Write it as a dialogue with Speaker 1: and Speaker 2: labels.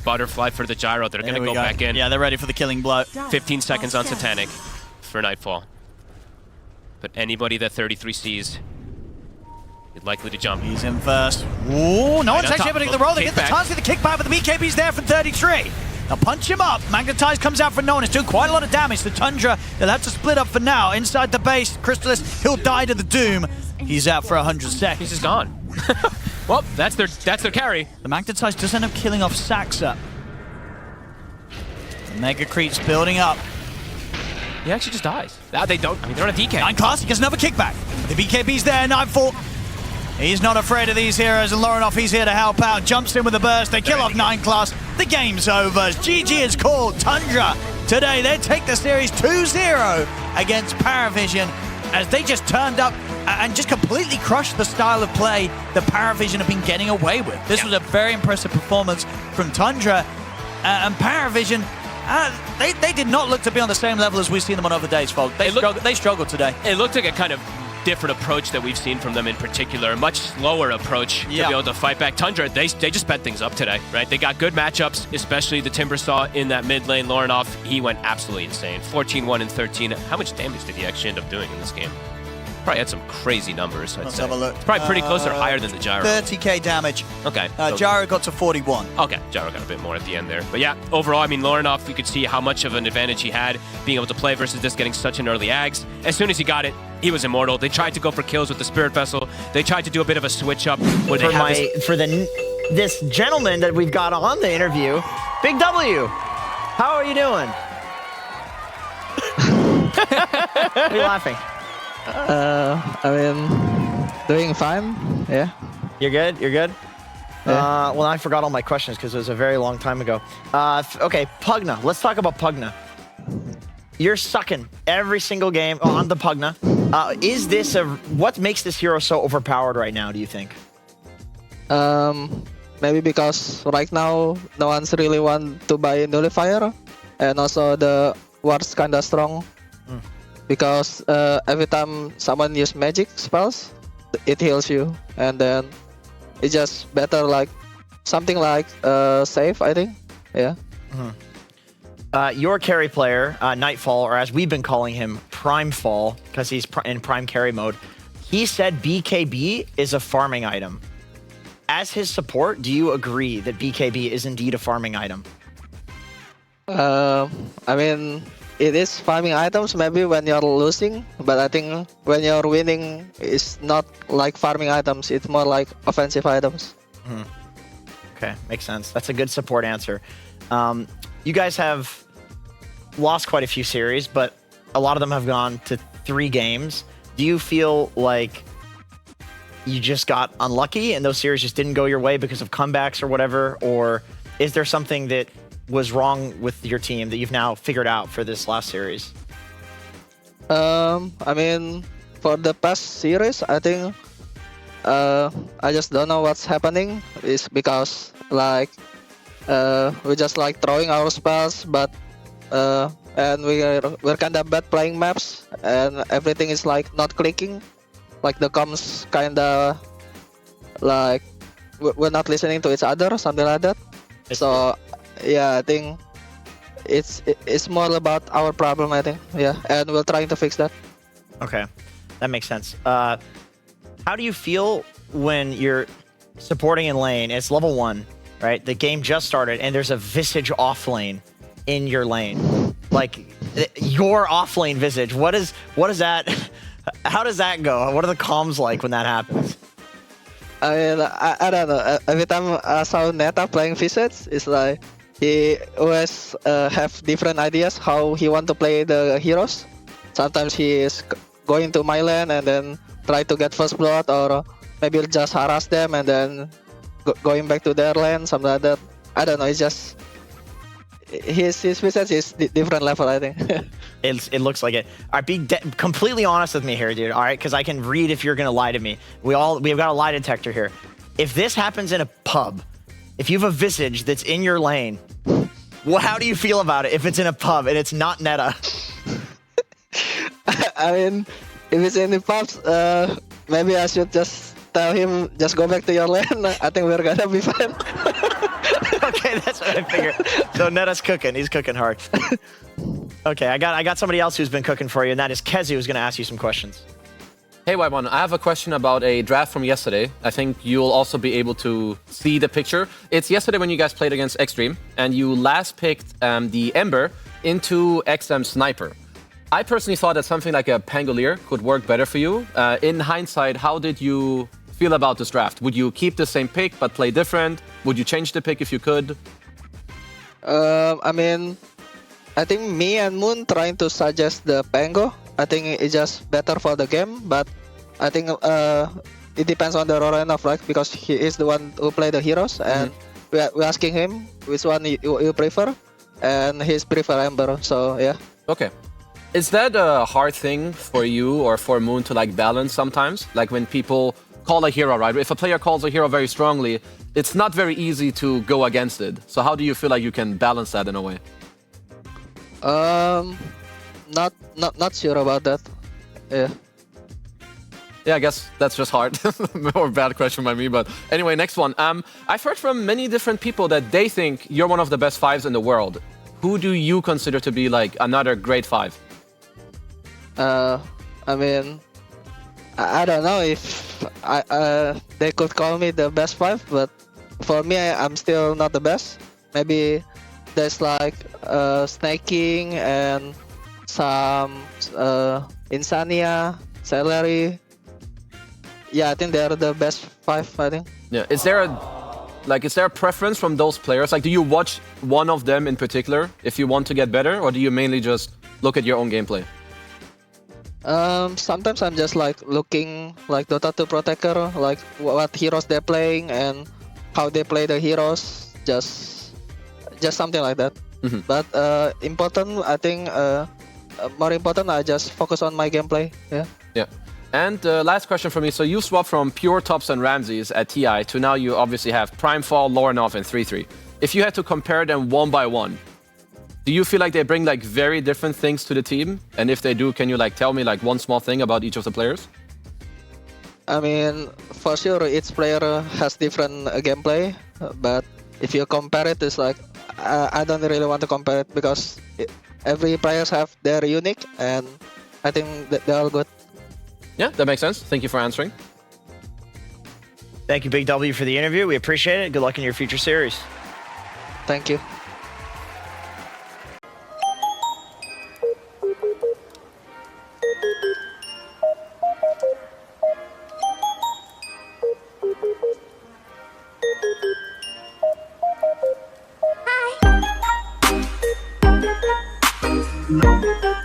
Speaker 1: butterfly for the gyro. They're going to go back in.
Speaker 2: Yeah, they're ready for the killing blow.
Speaker 1: 15 seconds on Satanic for Nightfall. But anybody that 33 sees is likely to jump.
Speaker 2: He's in first. Ooh, no one's actually able to get the roll. They get the chance to get the kickback, but the BKB's there for 33. Now punch him up. Magnetize comes out for no one. It's doing quite a lot of damage. The Tundra, they'll have to split up for now. Inside the base, Crystallis, he'll die to the Doom. He's out for 100 seconds.
Speaker 1: He's just gone. Well, that's their carry.
Speaker 2: The Magnetize does end up killing off Saxa. The Mega Creep's building up.
Speaker 1: He actually just dies. They don't. I mean, they're on a DK.
Speaker 2: 9 class, he gets another kickback. The BKB's there, Nightfall. He's not afraid of these heroes, and Lorinoff, he's here to help out. Jumps in with a burst, they kill off 9 class. The game's over. GG is called. Tundra today, they take the series 2-0 against PARAVISION as they just turned up and just completely crushed the style of play that PARAVISION have been getting away with. This was a very impressive performance from Tundra, and PARAVISION, they did not look to be on the same level as we've seen them on other days, folks. They struggled today.
Speaker 1: It looked like a kind of different approach that we've seen from them in particular, a much slower approach to be able to fight back. Tundra, they just sped things up today, right? They got good matchups, especially the Timbersaw in that mid lane. Lorinoff, he went absolutely insane. 14-1 and 13. How much damage did he actually end up doing in this game? Probably had some crazy numbers, I'd
Speaker 2: Let's
Speaker 1: say.
Speaker 2: have a look.
Speaker 1: It's probably pretty close or higher than the Gyro.
Speaker 2: 30k damage.
Speaker 1: Okay.
Speaker 2: Gyro got to 41.
Speaker 1: Okay, Gyro got a bit more at the end there. But yeah, overall, I mean, Lorinoff, you could see how much of an advantage he had being able to play versus this getting such an early Ags. As soon as he got it, he was immortal. They tried to go for kills with the Spirit Vessel. They tried to do a bit of a switch up where they
Speaker 3: this gentleman that we've got on the interview, Big W. How are you doing? Why are you laughing?
Speaker 4: I mean, doing fine. Yeah.
Speaker 3: You're good? You're good?
Speaker 4: Yeah.
Speaker 3: Well, I forgot all my questions because it was a very long time ago. Okay, Pugna. Let's talk about Pugna. You're sucking every single game on the Pugna. Is this what makes this hero so overpowered right now, do you think?
Speaker 4: Maybe because right now no one's really want to buy Nullifier, and also the ward's kinda strong. Because every time someone use magic spells, it heals you, and then it's just better like something like safe, I think. Yeah.
Speaker 3: Your carry player, Nightfall, or as we've been calling him, Primefall, because he's in prime carry mode, he said BKB is a farming item. As his support, do you agree that BKB is indeed a farming item?
Speaker 4: I mean, it is farming items maybe when you're losing, but I think when you're winning, it's not like farming items. It's more like offensive items.
Speaker 3: Okay, makes sense. That's a good support answer. You guys have lost quite a few series, but a lot of them have gone to 3 games. Do you feel like you just got unlucky and those series just didn't go your way because of comebacks or whatever? Or is there something that was wrong with your team that you've now figured out for this last series?
Speaker 4: I mean, for the past series, I think I just don't know what's happening. It's because like we just like throwing our spells, but and we're kind of bad playing maps, and everything is like not clicking. Like the comms kind of like we're not listening to each other, something like that. So yeah, I think it's more about our problem, I think. Yeah, and we're trying to fix that.
Speaker 3: Okay, that makes sense. How do you feel when you're supporting in lane? It's level 1, right? The game just started, and there's a Visage off lane in your lane. Like your off lane Visage. What is that? How does that go? What are the comms like when that happens?
Speaker 4: I mean, I don't know. Every time I saw Neta playing Visage, it's like he always have different ideas how he want to play the heroes. Sometimes he is going to my lane and then try to get first blood, or maybe just harass them and then going back to their lane, something like that. I don't know. It's just his Visage is different level, I think.
Speaker 3: It looks like it. All right, be completely honest with me here, dude. All right, because I can read if you're gonna lie to me. We've got a lie detector here. If this happens in a pub, if you have a Visage that's in your lane, how do you feel about it? If it's in a pub and it's not Neta?
Speaker 4: I mean, if it's in the pubs, maybe I should just tell him just go back to your lane. I think we're gonna be fine.
Speaker 3: Okay, that's what I figured. So Netta's cooking. He's cooking hard. Okay, I got somebody else who's been cooking for you, and that is Kezi, who's going to ask you some questions.
Speaker 5: Hey, Whitemon, I have a question about a draft from yesterday. I think you'll also be able to see the picture. It's yesterday when you guys played against Extreme, and you last picked the Ember into XM Sniper. I personally thought that something like a Pangolier could work better for you. In hindsight, how did you feel about this draft? Would you keep the same pick but play different? Would you change the pick if you could?
Speaker 4: I mean, I think me and Moon trying to suggest the Pango. I think it's just better for the game, but I think it depends on the Roranov, right? Because he is the one who play the heroes, and we're asking him which one you prefer, and he's prefer Ember. So yeah.
Speaker 5: Okay. Is that a hard thing for you or for Moon to like balance sometimes? Like when people call a hero, right? If a player calls a hero very strongly, it's not very easy to go against it. So how do you feel like you can balance that in a way?
Speaker 4: Not sure about that. Yeah.
Speaker 5: Yeah, I guess that's just hard. Or bad question by me, but anyway, next one. I've heard from many different people that they think you're one of the best fives in the world. Who do you consider to be like another great five?
Speaker 4: I mean, I don't know if they could call me the best five, but for me, I'm still not the best. Maybe there's like Snaking and some Insania, Saweria. Yeah, I think they are the best five, I think.
Speaker 5: Yeah. Is there a preference from those players? Like, do you watch one of them in particular if you want to get better, or do you mainly just look at your own gameplay?
Speaker 4: Sometimes I'm just like looking like Dota 2 Protector, like what heroes they're playing and how they play the heroes. Just something like that. But important, I think, more important, I just focus on my gameplay. Yeah.
Speaker 5: Yeah. And last question for me. So you swapped from pure Tops and Ramses at TI to now you obviously have Primefall, Lorenov, and 3-3. If you had to compare them one by one, do you feel like they bring like very different things to the team? And if they do, can you like tell me like one small thing about each of the players?
Speaker 4: I mean, for sure, each player has different gameplay. But if you compare it, it's like I don't really want to compare it because every players have their unique, and I think that they're all good.
Speaker 5: Yeah, that makes sense. Thank you for answering.
Speaker 3: Thank you, Big W, for the interview. We appreciate it. Good luck in your future series.
Speaker 4: Thank you.
Speaker 6: Hi.